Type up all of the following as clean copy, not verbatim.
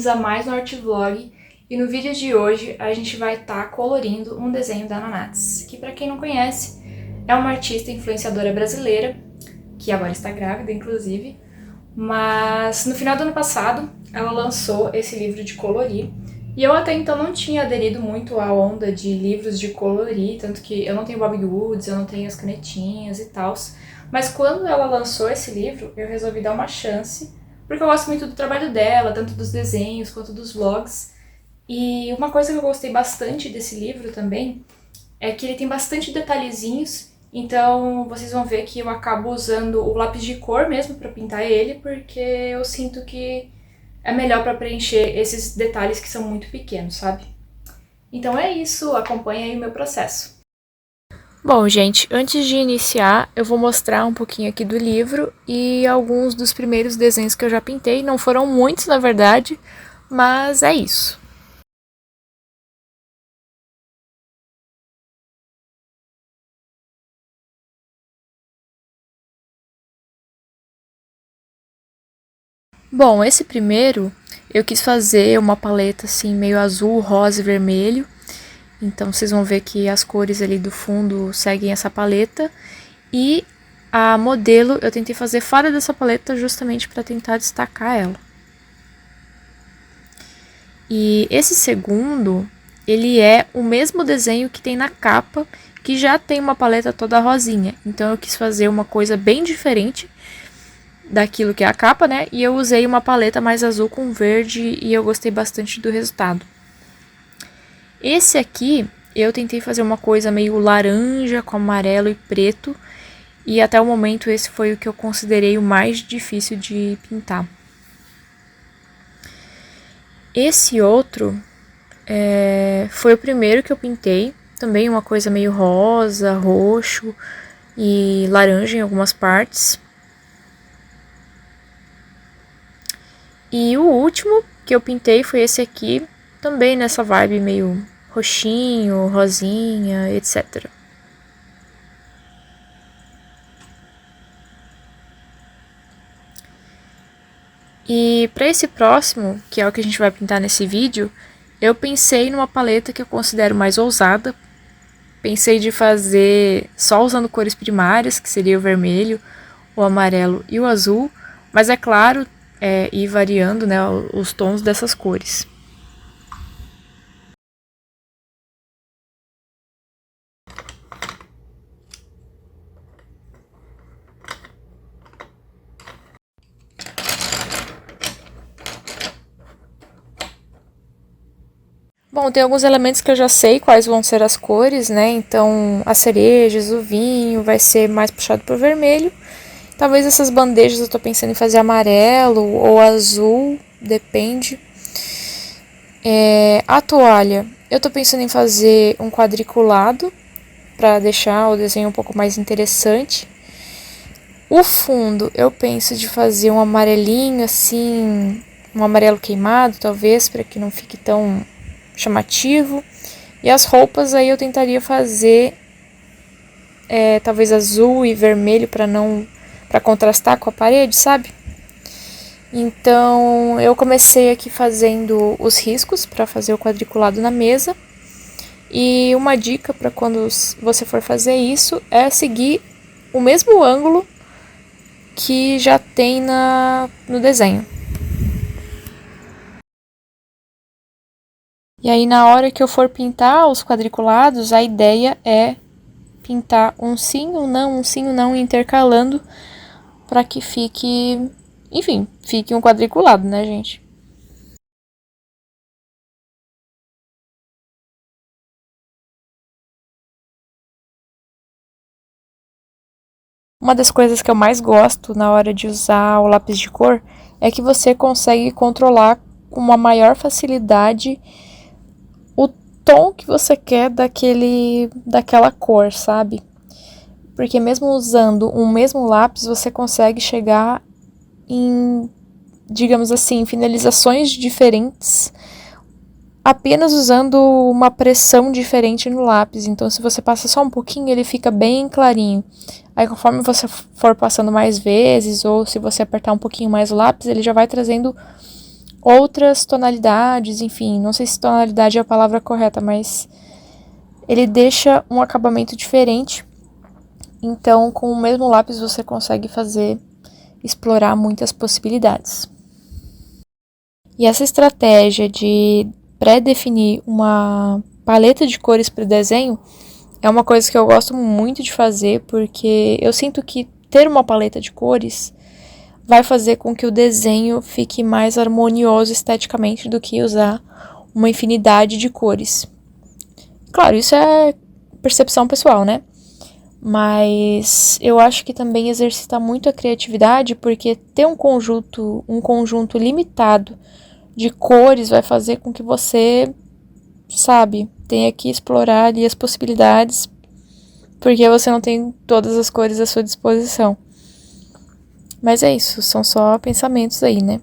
a mais um Artvlog. E no vídeo de hoje a gente vai estar colorindo um desenho da Nanats, que pra quem não conhece, é uma artista influenciadora brasileira, que agora está grávida, inclusive. Mas no final do ano passado, ela lançou esse livro de colorir. E eu até então não tinha aderido muito à onda de livros de colorir, tanto que eu não tenho Bobbie Goods, eu não tenho as canetinhas e tal. Mas quando ela lançou esse livro, eu resolvi dar uma chance, porque eu gosto muito do trabalho dela, tanto dos desenhos quanto dos vlogs. E uma coisa que eu gostei bastante desse livro também é que ele tem bastante detalhezinhos, então vocês vão ver que eu acabo usando o lápis de cor mesmo para pintar ele, porque eu sinto que é melhor para preencher esses detalhes que são muito pequenos, sabe? Então é isso, acompanha aí o meu processo. Bom, gente, antes de iniciar, eu vou mostrar um pouquinho aqui do livro e alguns dos primeiros desenhos que eu já pintei. Não foram muitos, na verdade, mas é isso. Bom, esse primeiro eu quis fazer uma paleta assim meio azul, rosa e vermelho. Então vocês vão ver que as cores ali do fundo seguem essa paleta. E a modelo eu tentei fazer fora dessa paleta justamente para tentar destacar ela. E esse segundo, ele é o mesmo desenho que tem na capa, que já tem uma paleta toda rosinha. Então eu quis fazer uma coisa bem diferente daquilo que é a capa, né? E eu usei uma paleta mais azul com verde e eu gostei bastante do resultado. Esse aqui, eu tentei fazer uma coisa meio laranja com amarelo e preto. E até o momento esse foi o que eu considerei o mais difícil de pintar. Esse outro foi o primeiro que eu pintei. Também uma coisa meio rosa, roxo e laranja em algumas partes. E o último que eu pintei foi esse aqui, também nessa vibe meio roxinho, rosinha, etc. E para esse próximo, que é o que a gente vai pintar nesse vídeo, eu pensei numa paleta que eu considero mais ousada. Pensei de fazer só usando cores primárias, que seria o vermelho, o amarelo e o azul, mas é claro, ir variando, né, os tons dessas cores. Bom, tem alguns elementos que eu já sei quais vão ser as cores, né? Então, as cerejas, o vinho vai ser mais puxado pro vermelho. Talvez essas bandejas eu tô pensando em fazer amarelo ou azul, depende. A toalha, eu tô pensando em fazer um quadriculado para deixar o desenho um pouco mais interessante. O fundo, eu penso de fazer um amarelinho assim, um amarelo queimado, talvez, para que não fique tão chamativo. E as roupas aí eu tentaria fazer talvez azul e vermelho para contrastar com a parede, sabe? Então eu comecei aqui fazendo os riscos para fazer o quadriculado na mesa. E uma dica para quando você for fazer isso é seguir o mesmo ângulo que já tem no desenho. E aí na hora que eu for pintar os quadriculados, a ideia é pintar um sim, um não, intercalando para que fique, enfim, fique um quadriculado, né, gente? Uma das coisas que eu mais gosto na hora de usar o lápis de cor é que você consegue controlar com uma maior facilidade o tom que você quer daquela cor, sabe? Porque mesmo usando um mesmo lápis, você consegue chegar em, digamos assim, finalizações diferentes apenas usando uma pressão diferente no lápis. Então, se você passa só um pouquinho, ele fica bem clarinho. Aí, conforme você for passando mais vezes, ou se você apertar um pouquinho mais o lápis, ele já vai trazendo outras tonalidades, enfim, não sei se tonalidade é a palavra correta, mas ele deixa um acabamento diferente. Então, com o mesmo lápis você consegue explorar muitas possibilidades. E essa estratégia de pré-definir uma paleta de cores para o desenho é uma coisa que eu gosto muito de fazer, porque eu sinto que ter uma paleta de cores vai fazer com que o desenho fique mais harmonioso esteticamente do que usar uma infinidade de cores. Claro, isso é percepção pessoal, né? Mas eu acho que também exercita muito a criatividade, porque ter um conjunto limitado de cores vai fazer com que você, sabe, tenha que explorar ali as possibilidades, porque você não tem todas as cores à sua disposição. Mas é isso, são só pensamentos aí, né?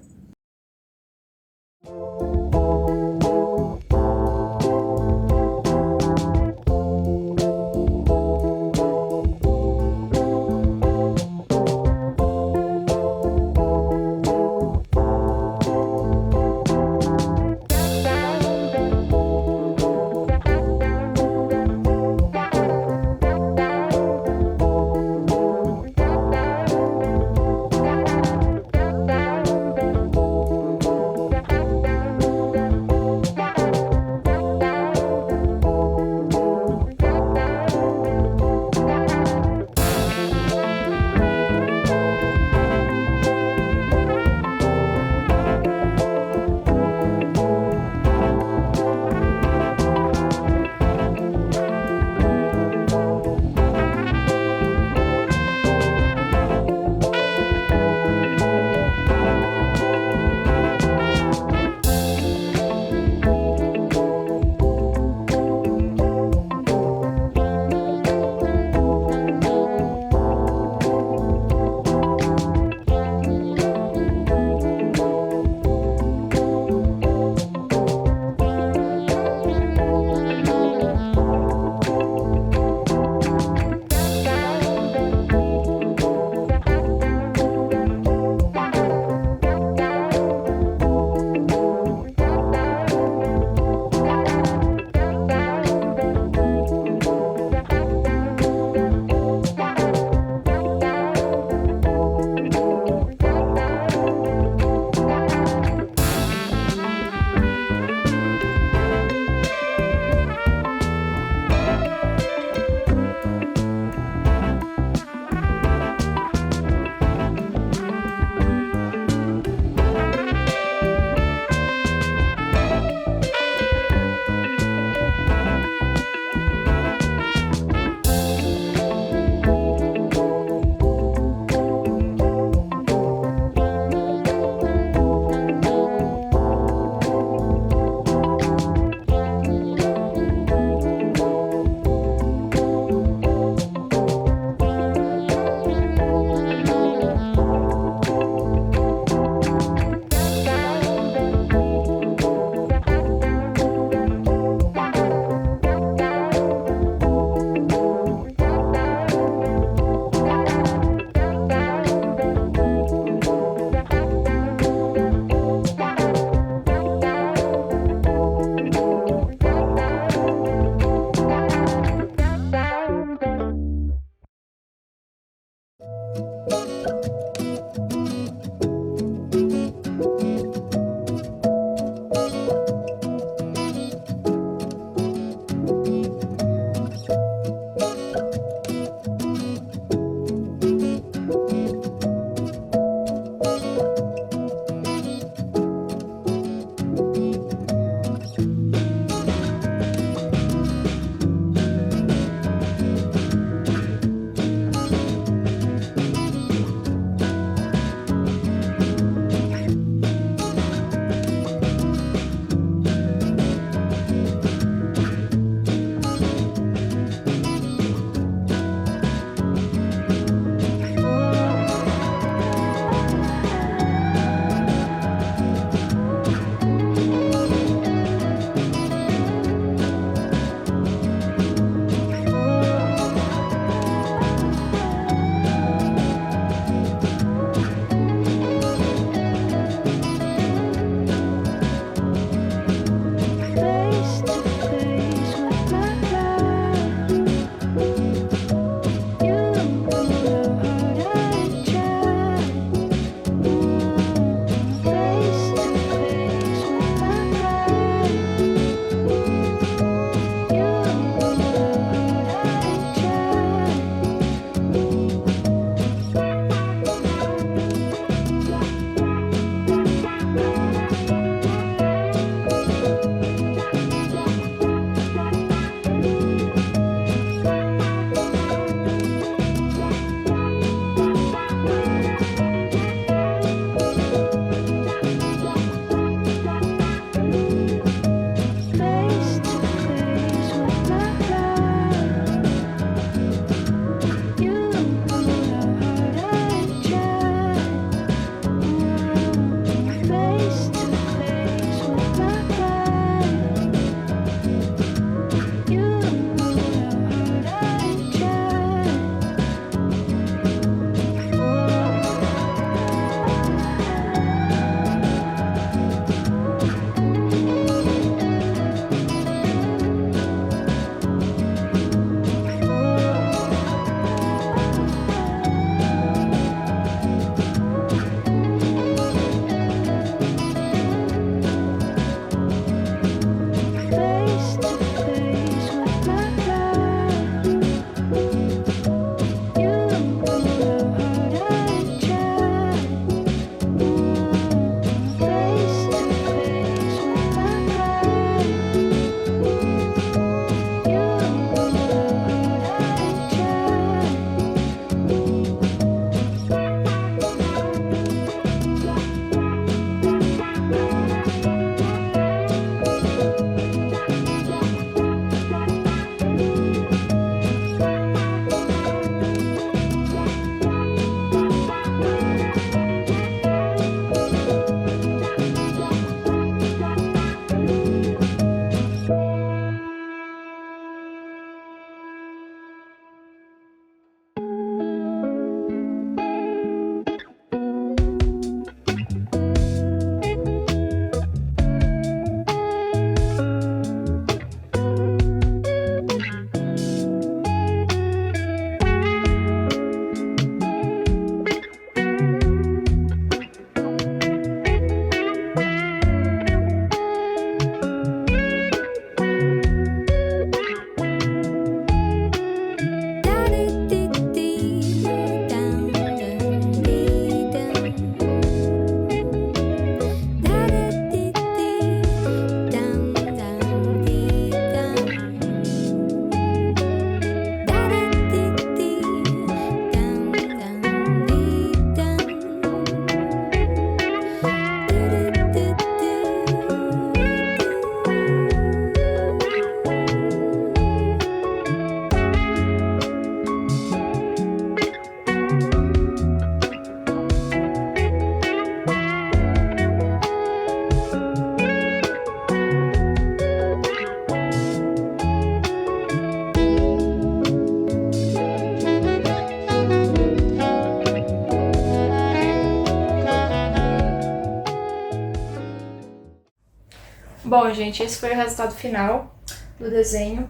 Bom, gente, esse foi o resultado final do desenho.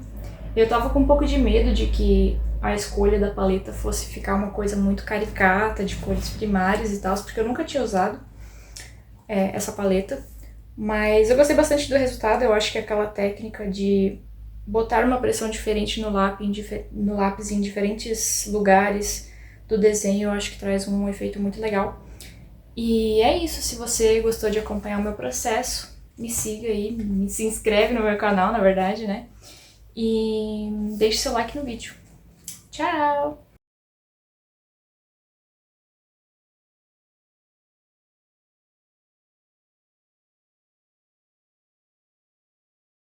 Eu tava com um pouco de medo de que a escolha da paleta fosse ficar uma coisa muito caricata, de cores primárias e tal, porque eu nunca tinha usado essa paleta. Mas eu gostei bastante do resultado. Eu acho que aquela técnica de botar uma pressão diferente no lápis em diferentes lugares do desenho, eu acho que traz um efeito muito legal. E é isso, se você gostou de acompanhar o meu processo, me siga aí, se inscreve no meu canal, na verdade, né? E deixe seu like no vídeo. Tchau!